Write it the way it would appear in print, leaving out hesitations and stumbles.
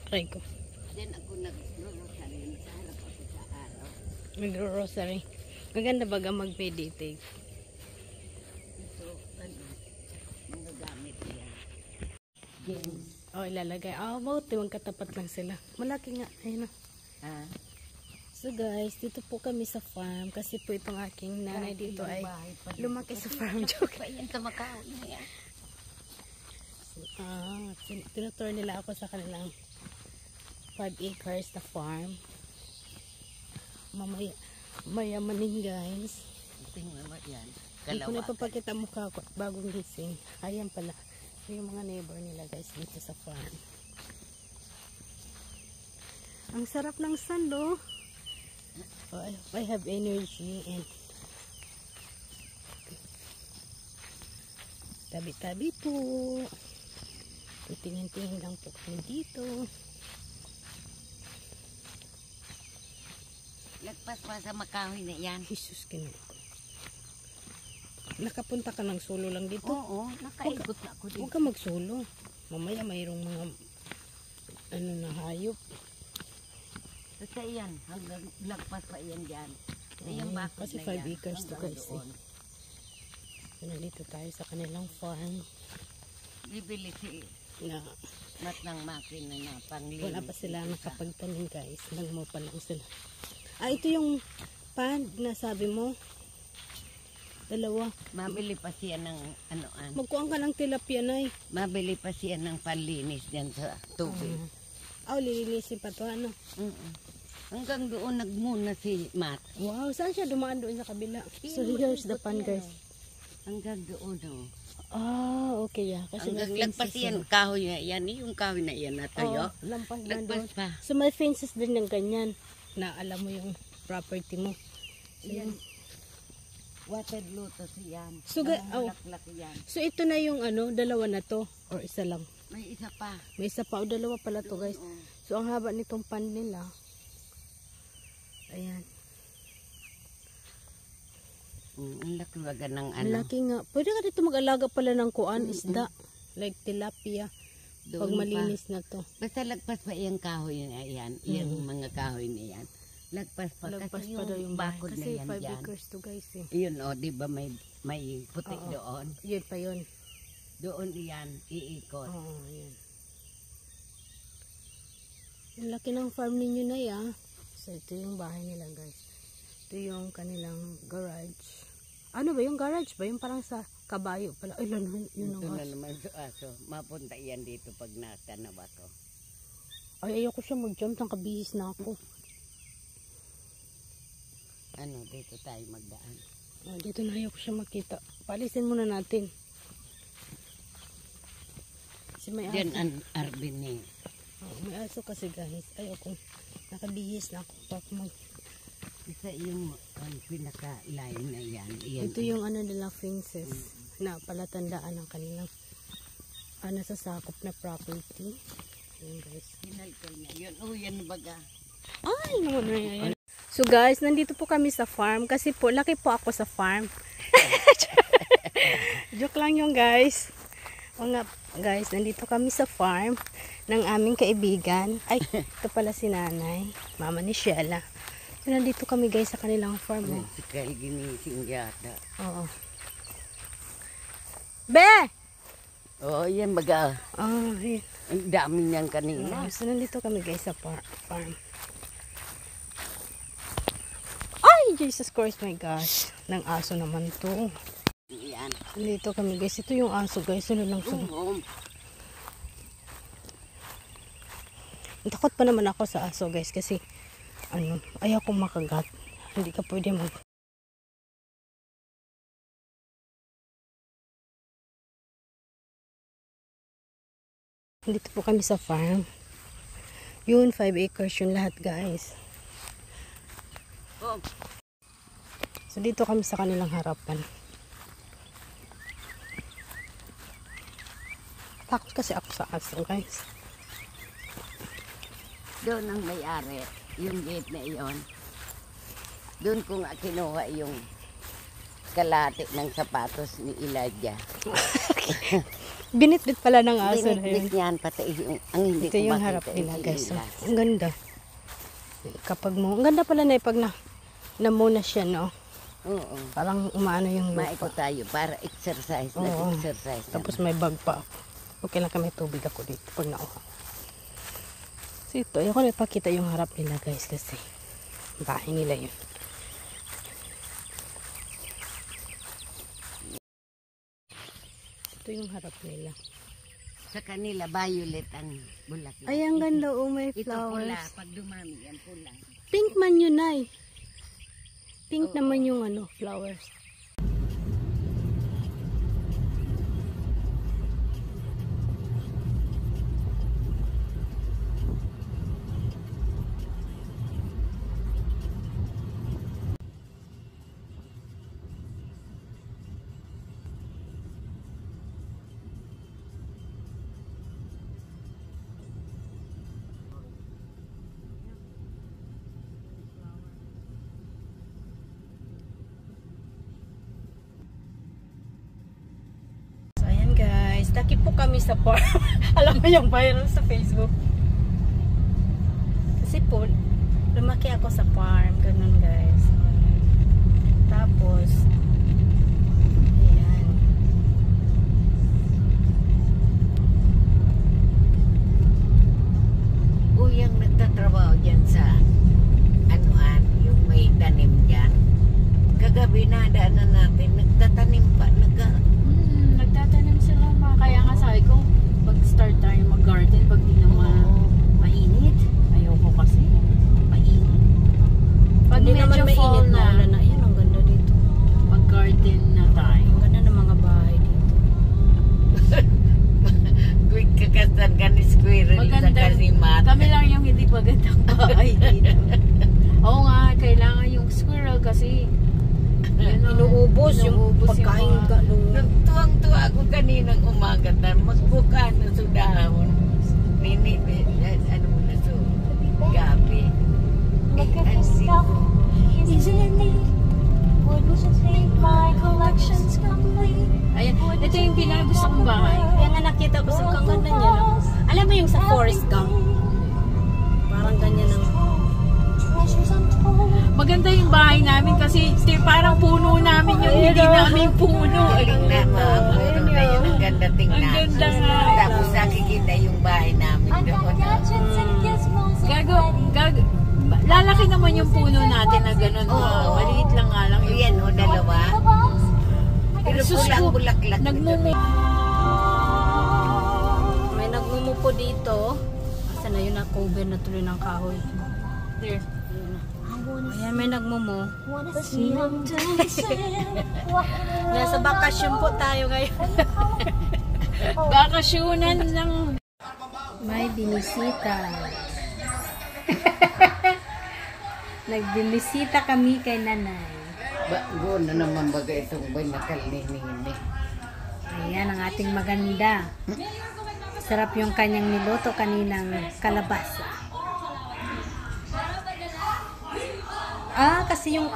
Try ko. Then ako nag-rosary sa harap ako sa araw. Nagro-rosary. Maganda baga mag-meditate. Ito, mga gamit yan. Games. Oh, ilalagay. Buti magkatapat lang sila. Malaki nga. Ayun na. So guys, dito po kami sa farm kasi po itong aking nanay dito ay lumaki sa farm. Joke. Yan sa Macau na yan. Tinutur nila ako sa kanilang 5 acres na farm. Mayamanin guys. Tingnan mo yan. Hindi ko na ipapakita mukha ko bagong gising. Ayan pala. Yung mga neighbor nila guys dito sa farm. Ang sarap ng sando. Oh, I have energy and tabi-tabi po. Tingin-tingin lang po kami dito. Lagpas pa sa Macau na yan. Jesus, kinuha ko. Nakapunta ka ng solo lang dito? Oo, nakaikot na ako dito. Huwag ka mag-solo. Mamaya mayroong mga na hayop. Basta yan, hanggang lagpas pa yan dyan. Kasi 5 acres to guys eh. So, nandito tayo sa kanilang farm. Bibili si mat ng makina na panglinis. Wala pa sila nakapagtanim guys. Nagmo pa lang sila. Ito yung pan na sabi mo. Dalawa. Mabili pa siya ng anoan. Magkuhan ka ng tilapia na eh. Mabili pa siya ng panlinis dyan sa tubig. Lilinisin pa to ano? Hanggang doon nagmuna si Matt. Wow, saan siya dumaan doon sa kabila? So here's the pan guys. Hanggang doon oh. Okay yeah. Kasi hanggang lagpas yan, kahoy na yan. Yung kahoy na yan natuyo. Lampas na lagpas doon. pa. So may fences din ng ganyan na alam mo yung property mo. So, yan. Water lotus yan. So, yan. So ito na yung dalawa na to or isa lang? May isa pa. May isa pa o dalawa pala to guys. So ang haba nitong pan nila. Ayan. Ang laki baga ng Ang laki nga. Pwede ka dito mag-alaga pala ng kuan, isda. Like tilapia. Pag malinis na to. Basta lagpas pa yung kahoy na yan. Yung mga kahoy na yan. Lagpas pa. Lagpas kasi pa daw yung bakod na yan kasi 5 dyan. acres to guys eh. Yun diba may puti doon. Yun pa yun. Doon yan, iikot. Yun. Ang laki ng farm ninyo na ya. So ito yung bahay nila guys. Ito yung kanilang garage. Ano ba yung garage ba? Yung parang sa kabayo pala. Ay, yun ito ang na naman sa aso. Mapunta yan dito pag nasa na ba to. Ay, ayoko siya mag-jump. Nakabihis na ako. Dito tayo magdaan. Dito na ayoko siya makita. Palisin muna natin. Kasi may aso. Diyan ang arbin eh. May aso kasi guys. Ayoko. Nakabihis na ako. Isa yung pinaka-line na yan. Ito yung nila fences na palatandaan ng kanilang nasasakop na property. Ayan guys. Hinalkal na yun. Yan baga. Ay, naman na yan. So guys, nandito po kami sa farm kasi po, laki po ako sa farm. Joke lang yung guys. Mga guys, nandito kami sa farm ng aming kaibigan. Ay, ito pala si nanay. Mama ni Sheila. So, nandito kami guys sa kanilang farm. Si Kyle ginising yata. Oo. Be! Yan baga. Ayun. Ang dami niyan kanina. So, nandito kami guys sa farm. Ay, Jesus Christ, my gosh. Nang aso naman to. Yan. Nandito kami guys. Ito yung aso guys. Sunod lang sunod. Takot pa naman ako sa aso guys kasi ayaw kong makagat. Hindi ka pwede Dito po kami sa farm. Yun, 5 acres yung lahat guys. So dito kami sa kanilang harapan. Takot kasi ako sa aso guys. Doon ang may-ari, yung gate na iyon. Doon ko nga kinuha yung kalahati ng sapatos ni Elijah. Binitbit pala ng aso na yun. Binitbit yan, pati ang hindi Ito ko yung makita harap nila yung guys. ilas. Ang ganda. Kapag mo, ang ganda pala na pag namuna siya, no? Oo. Parang umaano yung Maiko lupa. tayo para exercise, Oo. nag-exercise. Tapos may bag pa. Okay lang kami tubig ako dito pag nauha. So ito, ayoko na ipakita yung harap nila guys kasi bahay nila yun. Ito yung harap nila. Sa kanila, violet ang bulaklak. Ay, ang ganda oh, may Ito pula, flowers. pag dumami yan pula. Pink man yun ay. Pink naman yung ano, flowers. So, ayan guys. Takip po kami sa farm. Alam mo yung viral sa Facebook. Kasi po, lumaki ako sa farm. Ganun guys. Tapos, ayan. Uyang nagtatrabaho dyan sa anuan, yung may tanim dyan. Kagabi nadaanan natin, nagtatanim pa, Nagtatanim sila mga. Kaya nga sabi ko, pag start tayo mag-garden, pag di na mainit. Ayoko kasi. Mainit. Pag Hindi medyo naman mainit, fall na, maulan na. Ayan, ang ganda dito. mag-garden na tayo. Ang ganda ng mga bahay dito. quick kakasan ka ni squirrel sa Maganda. kasimat. Kami lang yung hindi magandang bahay dito. Oo nga, kailangan yung squirrel kasi Inuubos yung pagkain mga- ka. Tuwang-tuwa ako kaninang umaga na magbuka na sa dahon. Nini, ano mo na so, gabi. Ang sigo. Ayan, ito yung pinakagusto kong bahay. Kaya nga nakita ko sa kang ganda niya. No? Alam mo yung sa Forest Gump? Parang ganyan ang... Maganda yung bahay namin kasi parang puno namin yung hindi namin puno. Tingnan mo, ang puno na yun. Ang ganda tingnan. Ang ganda nga. Tapos nakikita yung bahay namin doon. Lalaki naman yung puno natin na gano'n. Oo. Maliit lang nga lang. Yan o, dalawa. Pero Sus ko, bulaklak. nagmumu. May nagmumupo dito. Asa na yun na cover na tuloy ng kahoy. There. Ayan, may nagmumo. Nasa bakasyon po tayo ngayon. Bakasyonan ng... May binisita. Nagbinisita kami kay nanay. Bago na naman baga itong banakal ni Nini. Ayan ang ating maganda. Sarap yung kanyang niluto kaninang kalabasa. Kasi yung